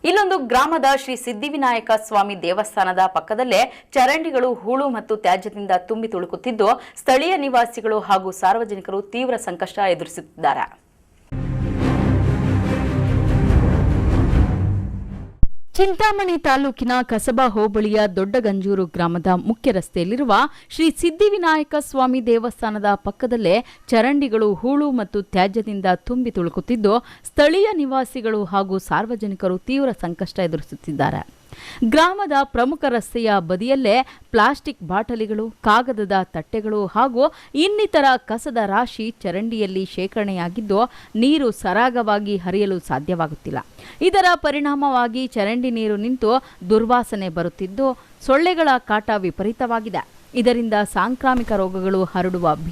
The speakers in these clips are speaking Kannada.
ಇಲ್ಲೊಂದು ಗ್ರಾಮದ ಶ್ರೀ ಸಿದ್ಧಿವಿನಾಯಕ ಸ್ವಾಮಿ ದೇವಸ್ಥಾನದ ಪಕ್ಕದಲ್ಲೇ ಚರಂಡಿಗಳು ಹೂಳು ಮತ್ತು ತ್ಯಾಜ್ಯದಿಂದ ತುಂಬಿ ತುಳುಕುತ್ತಿದ್ದು ಸ್ಥಳೀಯ ನಿವಾಸಿಗಳು ಹಾಗೂ ಸಾರ್ವಜನಿಕರು ತೀವ್ರ ಸಂಕಷ್ಟ ಎದುರಿಸುತ್ತಿದ್ದಾರೆ. ಚಿಂತಾಮಣಿ ತಾಲೂಕಿನ ಕಸಬಾ ಹೋಬಳಿಯ ದೊಡ್ಡಗಂಜೂರು ಗ್ರಾಮದ ಮುಖ್ಯ ರಸ್ತೆಯಲ್ಲಿರುವ ಶ್ರೀ ಸಿದ್ಧಿವಿನಾಯಕ ಸ್ವಾಮಿ ದೇವಸ್ಥಾನದ ಪಕ್ಕದಲ್ಲೇ ಚರಂಡಿಗಳು ಹೂಳು ಮತ್ತು ತ್ಯಾಜ್ಯದಿಂದ ತುಂಬಿ ತುಳುಕುತ್ತಿದ್ದು ಸ್ಥಳೀಯ ನಿವಾಸಿಗಳು ಹಾಗೂ ಸಾರ್ವಜನಿಕರು ತೀವ್ರ ಸಂಕಷ್ಟ ಎದುರಿಸುತ್ತಿದ್ದಾರೆ. ಗ್ರಾಮದ ಪ್ರಮುಖ ರಸ್ತೆಯ ಬದಿಯಲ್ಲೇ ಪ್ಲಾಸ್ಟಿಕ್ ಬಾಟಲಿಗಳು, ಕಾಗದದ ತಟ್ಟೆಗಳು ಹಾಗೂ ಇನ್ನಿತರ ಕಸದ ರಾಶಿ ಚರಂಡಿಯಲ್ಲಿ ಶೇಖರಣೆಯಾಗಿದ್ದು ನೀರು ಸರಾಗವಾಗಿ ಹರಿಯಲು ಸಾಧ್ಯವಾಗುತ್ತಿಲ್ಲ. ಇದರ ಪರಿಣಾಮವಾಗಿ ಚರಂಡಿ ನೀರು ನಿಂತು ದುರ್ವಾಸನೆ ಬರುತ್ತಿದ್ದು ಸೊಳ್ಳೆಗಳ ಕಾಟ ವಿಪರೀತವಾಗಿದೆ. ಇದರಿಂದ ಸಾಂಕ್ರಾಮಿಕ ರೋಗಗಳು ಹರಡುವ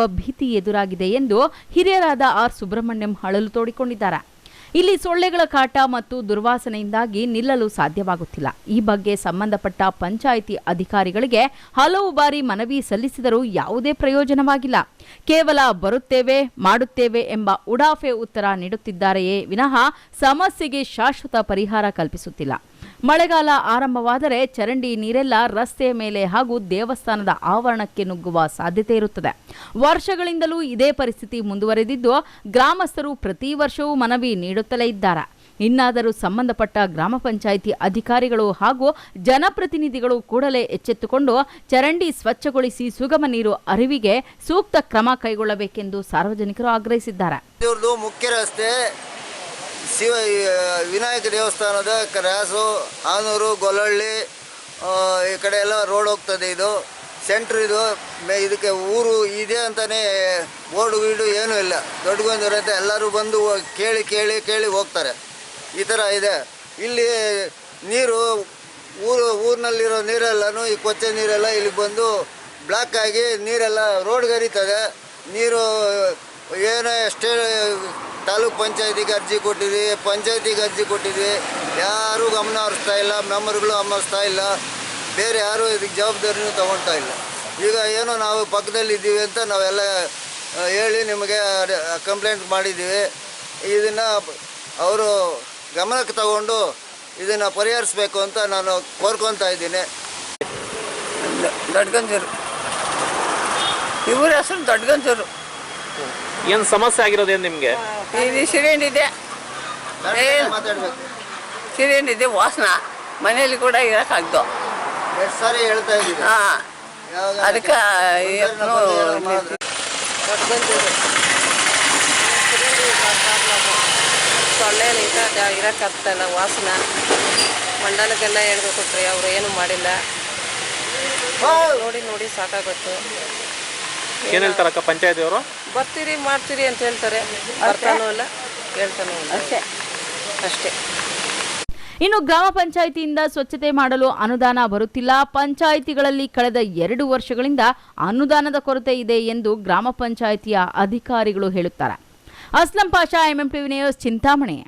ಭೀತಿ ಎದುರಾಗಿದೆ ಎಂದು ಹಿರಿಯರಾದ ಆರ್ ಸುಬ್ರಹ್ಮಣ್ಯಂ ಅಳಲು ತೋಡಿಕೊಂಡಿದ್ದಾರೆ. ಇಲ್ಲಿ ಸೊಳ್ಳೆಗಳ ಕಾಟ ಮತ್ತು ದುರ್ವಾಸನೆಯಿಂದಾಗಿ ನಿಲ್ಲಲು ಸಾಧ್ಯವಾಗುತ್ತಿಲ್ಲ. ಈ ಬಗ್ಗೆ ಸಂಬಂಧಪಟ್ಟ ಪಂಚಾಯಿತಿ ಅಧಿಕಾರಿಗಳಿಗೆ ಹಲವು ಬಾರಿ ಮನವಿ ಸಲ್ಲಿಸಿದರೂ ಯಾವುದೇ ಪ್ರಯೋಜನವಾಗಿಲ್ಲ. ಕೇವಲ ಬರುತ್ತೇವೆ, ಮಾಡುತ್ತೇವೆ ಎಂಬ ಉಡಾಫೆ ಉತ್ತರ ನೀಡುತ್ತಿದ್ದಾರೆಯೇ ವಿನಃ ಸಮಸ್ಯೆಗೆ ಶಾಶ್ವತ ಪರಿಹಾರ ಕಲ್ಪಿಸುತ್ತಿಲ್ಲ. ಮಳೆಗಾಲ ಆರಂಭವಾದರೆ ಚರಂಡಿ ನೀರೆಲ್ಲ ರಸ್ತೆಯ ಮೇಲೆ ಹಾಗೂ ದೇವಸ್ಥಾನದ ಆವರಣಕ್ಕೆ ನುಗ್ಗುವ ಸಾಧ್ಯತೆ ಇರುತ್ತದೆ. ವರ್ಷಗಳಿಂದಲೂ ಇದೇ ಪರಿಸ್ಥಿತಿ ಮುಂದುವರೆದಿದ್ದು ಗ್ರಾಮಸ್ಥರು ಪ್ರತಿ ವರ್ಷವೂ ಮನವಿ ನೀಡುತ್ತಲೇ ಇದ್ದಾರೆ. ಇನ್ನಾದರೂ ಸಂಬಂಧಪಟ್ಟ ಗ್ರಾಮ ಪಂಚಾಯಿತಿ ಅಧಿಕಾರಿಗಳು ಹಾಗೂ ಜನಪ್ರತಿನಿಧಿಗಳು ಕೂಡಲೇ ಎಚ್ಚೆತ್ತುಕೊಂಡು ಚರಂಡಿ ಸ್ವಚ್ಛಗೊಳಿಸಿ ಸುಗಮ ನೀರು ಅರಿವಿಗೆ ಸೂಕ್ತ ಕ್ರಮ ಕೈಗೊಳ್ಳಬೇಕೆಂದು ಸಾರ್ವಜನಿಕರು ಆಗ್ರಹಿಸಿದ್ದಾರೆ. ಮುಖ್ಯ ರಸ್ತೆ ವಿನಾಯಕ ದೇವಸ್ಥಾನದ ಕ್ರಾಸು, ಆನೂರು, ಗೊಲ್ಲಹಳ್ಳಿ ಈ ಕಡೆ ಎಲ್ಲ ರೋಡ್ ಹೋಗ್ತದೆ. ಇದು ಸೆಂಟ್ರ್, ಇದಕ್ಕೆ ಊರು ಇದೆ ಅಂತಲೇ ಬೋರ್ಡು ಗೀಡು ಏನೂ ಇಲ್ಲ. ದೊಡ್ಡಗೊಂದಿರುತ್ತೆ, ಎಲ್ಲರೂ ಬಂದು ಕೇಳಿ ಹೋಗ್ತಾರೆ. ಈ ಥರ ಇದೆ. ಇಲ್ಲಿ ನೀರು ಊರಿನಲ್ಲಿರೋ ನೀರೆಲ್ಲನೂ ಈ ಕೊಚ್ಚೆ ನೀರೆಲ್ಲ ಇಲ್ಲಿ ಬಂದು ಬ್ಲಾಕ್ ಆಗಿ ನೀರೆಲ್ಲ ರೋಡ್ಗೆ ಹರಿತದೆ. ನೀರು ಏನೋ ಎಷ್ಟೇ ತಾಲೂಕ್ ಪಂಚಾಯತಿಗೆ ಅರ್ಜಿ ಕೊಟ್ಟಿದ್ವಿ, ಪಂಚಾಯತಿಗೆ ಅರ್ಜಿ ಕೊಟ್ಟಿದ್ವಿ, ಯಾರೂ ಗಮನ ಹರಿಸ್ತಾ ಇಲ್ಲ, ಮೆಂಬರ್ಗಳು ಗಮನಿಸ್ತಾ ಇಲ್ಲ, ಬೇರೆ ಯಾರೂ ಇದಕ್ಕೆ ಜವಾಬ್ದಾರಿನೂ ತಗೊಳ್ತಾ ಇಲ್ಲ. ಈಗ ಏನೋ ನಾವು ಪಕ್ಕದಲ್ಲಿದ್ದೀವಿ ಅಂತ ನಾವೆಲ್ಲ ಹೇಳಿ ನಿಮಗೆ ಕಂಪ್ಲೇಂಟ್ ಮಾಡಿದ್ದೀವಿ. ಇದನ್ನು ಅವರು ಗಮನಕ್ಕೆ ತಗೊಂಡು ಇದನ್ನು ಪರಿಹರಿಸಬೇಕು ಅಂತ ನಾನು ಕೋರ್ಕೊತಾ ಇದ್ದೀನಿ. ದೊಡ್ಡಗಂಜೂರು, ಇವರ ಹೆಸರು ದೊಡ್ಡಗಂಜೂರು. ಏನು ಸಮಸ್ಯೆ ಆಗಿರೋದೇನು ನಿಮಗೆ? ಇಲ್ಲಿ ಸಿಲಿಂಡಿದೆ, ಸಿಲಿಂಡಿದೆ, ವಾಸನ ಮನೆಯಲ್ಲಿ ಕೂಡ ಇರೋಕ್ಕಾಗ್ದು. ಎಷ್ಟು ಸಾರಿ ಹೇಳ್ತಾ ಇದ್ದೀವಿ. ಅದಕ್ಕೆ ಸೊಳ್ಳೆ ಇರೋಕ್ಕಾಗ್ತಾಯಿಲ್ಲ, ವಾಸನ ಮಂಡಲಕ್ಕೆಲ್ಲ ಹೇಳ್ಕೊಟ್ರಿ, ಅವರು ಏನೂ ಮಾಡಿಲ್ಲ. ನೋಡಿ ಸಾಕಾಗುತ್ತೆ. ಏನು ಹೇಳ್ತಾರಕ್ಕ ಪಂಚಾಯತಿ ಅವರು? ಬರ್ತೀರಿ ಮಾಡ್ತೀರಿ ಅಂತ ಹೇಳ್ತಾರೆ, ಬರ್ತಾನೂ ಇಲ್ಲ, ಹೇಳ್ತಾನೂ ಇಲ್ಲ, ಅಷ್ಟೇ. ಇನ್ನು ಗ್ರಾಮ ಪಂಚಾಯಿತಿಯಿಂದ ಸ್ವಚ್ಛತೆ ಮಾಡಲು ಅನುದಾನ ಬರುತ್ತಿಲ್ಲ. ಪಂಚಾಯಿತಿಗಳಲ್ಲಿ ಕಳೆದ 2 ವರ್ಷಗಳಿಂದ ಅನುದಾನದ ಕೊರತೆ ಇದೆ ಎಂದು ಗ್ರಾಮ ಪಂಚಾಯಿತಿಯ ಅಧಿಕಾರಿಗಳು ಹೇಳುತ್ತಾರೆ. Aslam Pasha, MMTV news, Chintamani.